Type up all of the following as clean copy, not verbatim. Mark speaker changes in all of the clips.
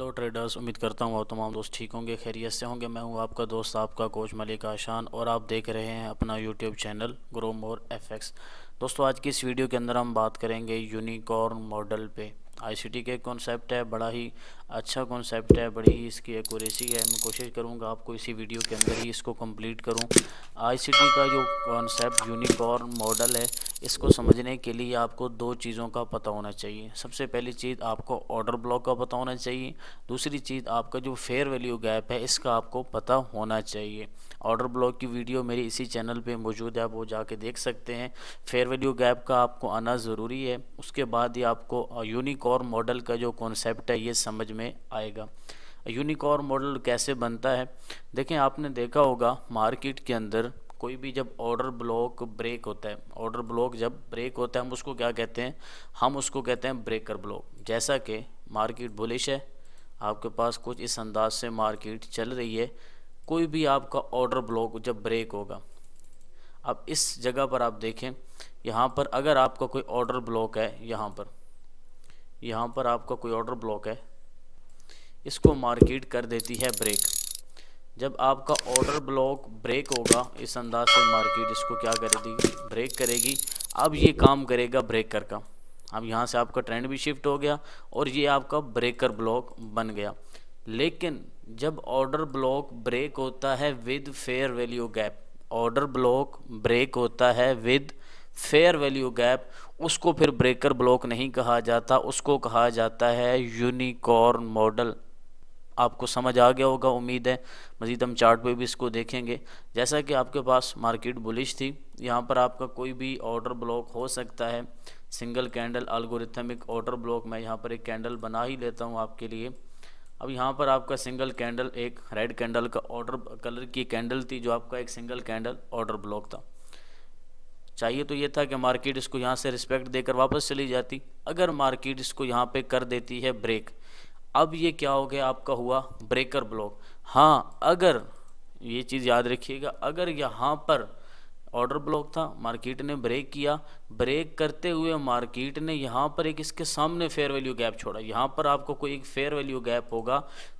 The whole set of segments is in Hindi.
Speaker 1: हेलो ट्रेडर्स, उम्मीद करता हूँ आप तमाम दोस्त ठीक होंगे, खैरियत से होंगे। मैं हूँ आपका दोस्त, आपका कोच मलिक आशान, और आप देख रहे हैं अपना YouTube channel grow more FX. दोस्तों, आज की इस वीडियो के अंदर हम बात करेंगे यूनिकॉर्न मॉडल पे। आईसीटी के कॉन्सेप्ट है, बड़ा ही अच्छा कॉन्सेप्ट है, बड़ी ही इसकी एक्यूरेसी है। मैं कोशिश करूँगा आपको इसी वीडियो के अंदर ही इसको कंप्लीट करूँ। आईसीटी का जो कॉन्सेप्ट यूनिकॉर्न मॉडल है, इसको समझने के लिए आपको दो चीज़ों का पता होना चाहिए। सबसे पहली चीज़ आपको ऑर्डर ब्लॉक का पता होना चाहिए। दूसरी चीज़ आपका जो फेयर वैल्यू गैप है, इसका आपको पता होना चाहिए। ऑर्डर ब्लॉक की वीडियो मेरी इसी चैनल पे मौजूद है, आप वो जाके देख सकते हैं। फेयर वैल्यू गैप का आपको आना ज़रूरी है, उसके बाद ही आपको यूनिकॉर्न मॉडल का जो कॉन्सेप्ट है ये समझ में आएगा। यूनिकॉर्न मॉडल कैसे बनता है, देखें, आपने देखा होगा मार्केट के अंदर कोई भी जब ऑर्डर ब्लॉक ब्रेक होता है, ऑर्डर ब्लॉक जब ब्रेक होता है, हम उसको क्या कहते हैं? हम उसको कहते हैं ब्रेकर ब्लॉक। जैसा कि मार्केट बुलिश है, आपके पास कुछ इस अंदाज से मार्केट चल रही है, कोई भी आपका ऑर्डर ब्लॉक जब ब्रेक होगा, अब इस जगह पर आप देखें, यहाँ पर अगर आपका कोई ऑर्डर ब्लॉक है, यहाँ पर आपका कोई ऑर्डर ब्लॉक है, इसको मार्केट कर देती है ब्रेक। जब आपका ऑर्डर ब्लॉक ब्रेक होगा, इस अंदाज से मार्केट इसको क्या करेगी? ब्रेक करेगी। अब ये काम करेगा ब्रेकर का। अब यहाँ से आपका ट्रेंड भी शिफ्ट हो गया और ये आपका ब्रेकर ब्लॉक बन गया। लेकिन जब ऑर्डर ब्लॉक ब्रेक होता है with fair value gap, order block break होता है विद फेयर वैल्यू गैप, उसको फिर ब्रेकर ब्लॉक नहीं कहा जाता, उसको कहा जाता है यूनिकॉर्न मॉडल। आपको समझ आ गया होगा, उम्मीद है। मज़ीद हम चार्ट पे भी इसको देखेंगे। जैसा कि आपके पास मार्केट बुलिश थी, यहाँ पर आपका कोई भी ऑर्डर ब्लॉक हो सकता है। Single candle algorithmic order block, मैं यहाँ पर एक कैंडल बना ही लेता हूँ आपके लिए। अब यहाँ पर आपका सिंगल कैंडल, एक रेड कैंडल का ऑर्डर कलर की कैंडल थी, जो आपका एक सिंगल कैंडल ऑर्डर ब्लॉक था। चाहिए तो ये था कि मार्केट इसको यहाँ से रिस्पेक्ट देकर वापस चली जाती। अगर मार्केट इसको यहाँ पे कर देती है ब्रेक, अब ये क्या हो गया? आपका हुआ ब्रेकर ब्लॉक। हाँ, अगर ये चीज़ याद रखिएगा, अगर यहाँ पर ऑर्डर ब्लॉक था, मार्केट ने ब्रेक किया, ब्रेक करते हुए मार्केट ने यहाँ पर एक इसके सामने फेयर वैल्यू गैप छोड़ा, यहाँ पर आपको कोई एक फेयर वैल्यू गैप होगा,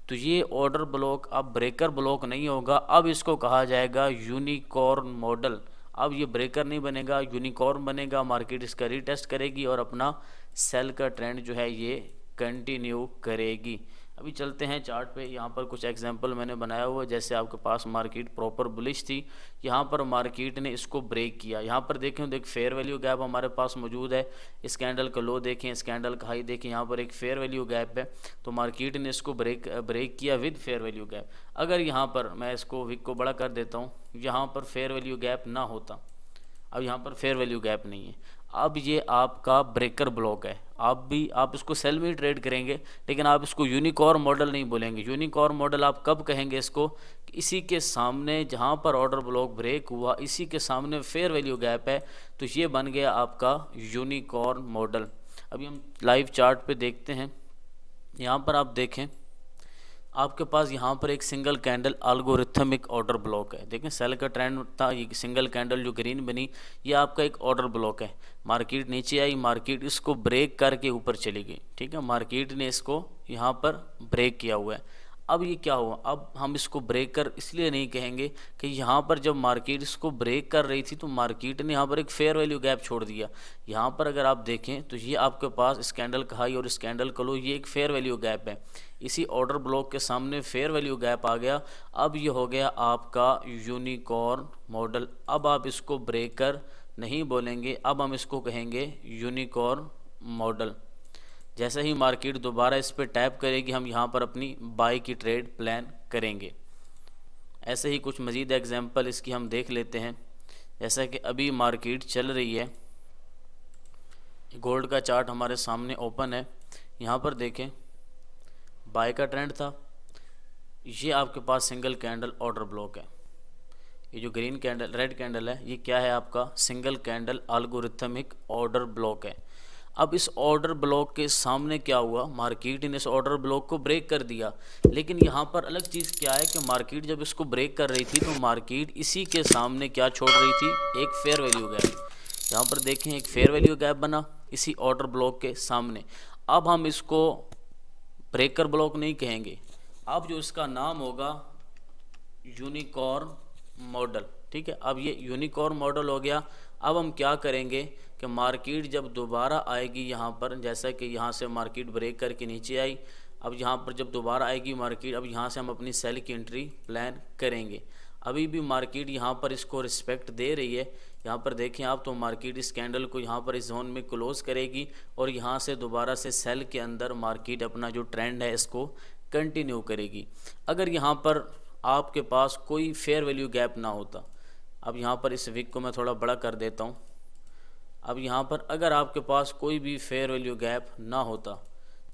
Speaker 1: तो ये ऑर्डर ब्लॉक अब ब्रेकर ब्लॉक नहीं होगा। अब इसको कहा जाएगा यूनिकॉर्न मॉडल। अब ये ब्रेकर नहीं बनेगा, यूनिकॉर्न बनेगा। मार्केट इसका रीटेस्ट करेगी और अपना सेल का ट्रेंड जो है ये कंटिन्यू करेगी। अभी चलते हैं चार्ट पे। यहाँ पर कुछ एग्जांपल मैंने बनाया हुआ है। जैसे आपके पास मार्केट प्रॉपर बुलिश थी, यहाँ पर मार्केट ने इसको ब्रेक किया। यहाँ पर देखें, देख फेयर वैल्यू गैप हमारे पास मौजूद है। इस कैंडल का लो देखें, इस कैंडल का हाई देखें, यहाँ पर एक फेयर वैल्यू गैप है, तो मार्केट ने इसको ब्रेक किया विद फेयर वैल्यू गैप। अगर यहाँ पर मैं इसको विक को बड़ा कर देता हूँ, यहाँ पर फेयर वैल्यू गैप ना होता, अब यहाँ पर फेयर वैल्यू गैप नहीं है, अब ये आपका ब्रेकर ब्लॉक है। आप इसको सेल में ही ट्रेड करेंगे, लेकिन आप इसको यूनिकॉर्न मॉडल नहीं बोलेंगे। यूनिकॉर्न मॉडल आप कब कहेंगे इसको? इसी के सामने जहाँ पर ऑर्डर ब्लॉक ब्रेक हुआ, इसी के सामने फेयर वैल्यू गैप है, तो ये बन गया आपका यूनिकॉर्न मॉडल। अभी हम लाइव चार्ट पे देखते हैं। यहाँ पर आप देखें, आपके पास यहाँ पर एक single candle algorithmic order block है। देखें, सेल का ट्रेंड था, ये सिंगल कैंडल जो ग्रीन बनी, ये आपका एक ऑर्डर ब्लॉक है। मार्केट नीचे आई, मार्केट इसको ब्रेक करके ऊपर चली गई। ठीक है, मार्केट ने इसको यहाँ पर ब्रेक किया हुआ है। अब ये क्या हुआ? अब हम इसको ब्रेकर इसलिए नहीं कहेंगे कि यहाँ पर जब मार्केट इसको ब्रेक कर रही थी, तो मार्केट ने यहाँ पर एक फेयर वैल्यू गैप छोड़ दिया। यहाँ पर अगर आप देखें तो ये आपके पास इस कैंडल का हाई और इस कैंडल का लो, ये एक फेयर वैल्यू गैप है। इसी ऑर्डर ब्लॉक के सामने फेयर वैल्यू गैप आ गया। अब ये हो गया आपका यूनिकॉर्न मॉडल। अब आप इसको ब्रेकर नहीं बोलेंगे, अब हम इसको कहेंगे यूनिकॉर्न मॉडल। जैसे ही मार्केट दोबारा इस पर टैप करेगी, हम यहाँ पर अपनी बाय की ट्रेड प्लान करेंगे। ऐसे ही कुछ मज़ीद एग्जांपल इसकी हम देख लेते हैं। जैसा कि अभी मार्केट चल रही है, गोल्ड का चार्ट हमारे सामने ओपन है। यहाँ पर देखें, बाय का ट्रेंड था, ये आपके पास सिंगल कैंडल ऑर्डर ब्लॉक है। ये जो ग्रीन कैंडल, रेड कैंडल है, ये क्या है? आपका single candle algorithmic order block है। अब इस ऑर्डर ब्लॉक के सामने क्या हुआ? मार्केट ने इस ऑर्डर ब्लॉक को ब्रेक कर दिया। लेकिन यहाँ पर अलग चीज़ क्या है कि मार्केट जब इसको ब्रेक कर रही थी, तो मार्केट इसी के सामने क्या छोड़ रही थी? एक फेयर वैल्यू गैप। यहाँ पर देखें, एक फेयर वैल्यू गैप बना इसी ऑर्डर ब्लॉक के सामने। अब हम इसको ब्रेकर ब्लॉक नहीं कहेंगे, अब जो इसका नाम होगा यूनिकॉर्न मॉडल। ठीक है, अब ये यूनिकॉर्न मॉडल हो गया। अब हम क्या करेंगे कि मार्केट जब दोबारा आएगी यहाँ पर, जैसा कि यहाँ से मार्केट ब्रेक करके नीचे आई, अब यहाँ पर जब दोबारा आएगी मार्केट, अब यहाँ से हम अपनी सेल की एंट्री प्लान करेंगे। अभी भी मार्केट यहाँ पर इसको रिस्पेक्ट दे रही है। यहाँ पर देखें आप, तो मार्केट इस कैंडल को यहाँ पर इस जोन में क्लोज करेगी और यहाँ से दोबारा से सेल के अंदर मार्केट अपना जो ट्रेंड है इसको कंटिन्यू करेगी। अगर यहाँ पर आपके पास कोई फेयर वैल्यू गैप ना होता, अब यहाँ पर इस विक को मैं थोड़ा बड़ा कर देता हूँ। अब यहाँ पर अगर आपके पास कोई भी फेयर वैल्यू गैप ना होता,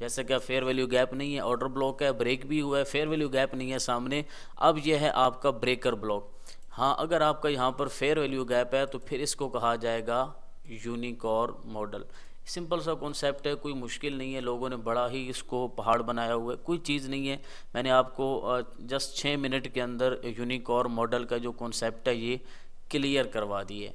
Speaker 1: जैसे कि फेयर वैल्यू गैप नहीं है, ऑर्डर ब्लॉक है, ब्रेक भी हुआ है, फेयर वैल्यू गैप नहीं है सामने, अब यह है आपका ब्रेकर ब्लॉक। हाँ, अगर आपका यहाँ पर फेयर वैल्यू गैप है तो फिर इसको कहा जाएगा यूनिकॉर्न मॉडल। सिंपल सा कॉन्सेप्ट है, कोई मुश्किल नहीं है, लोगों ने बड़ा ही इसको पहाड़ बनाया हुआ है, कोई चीज़ नहीं है। मैंने आपको जस्ट 6 मिनट के अंदर यूनिकॉर्न मॉडल का जो कॉन्सेप्ट है ये क्लियर करवा दिए।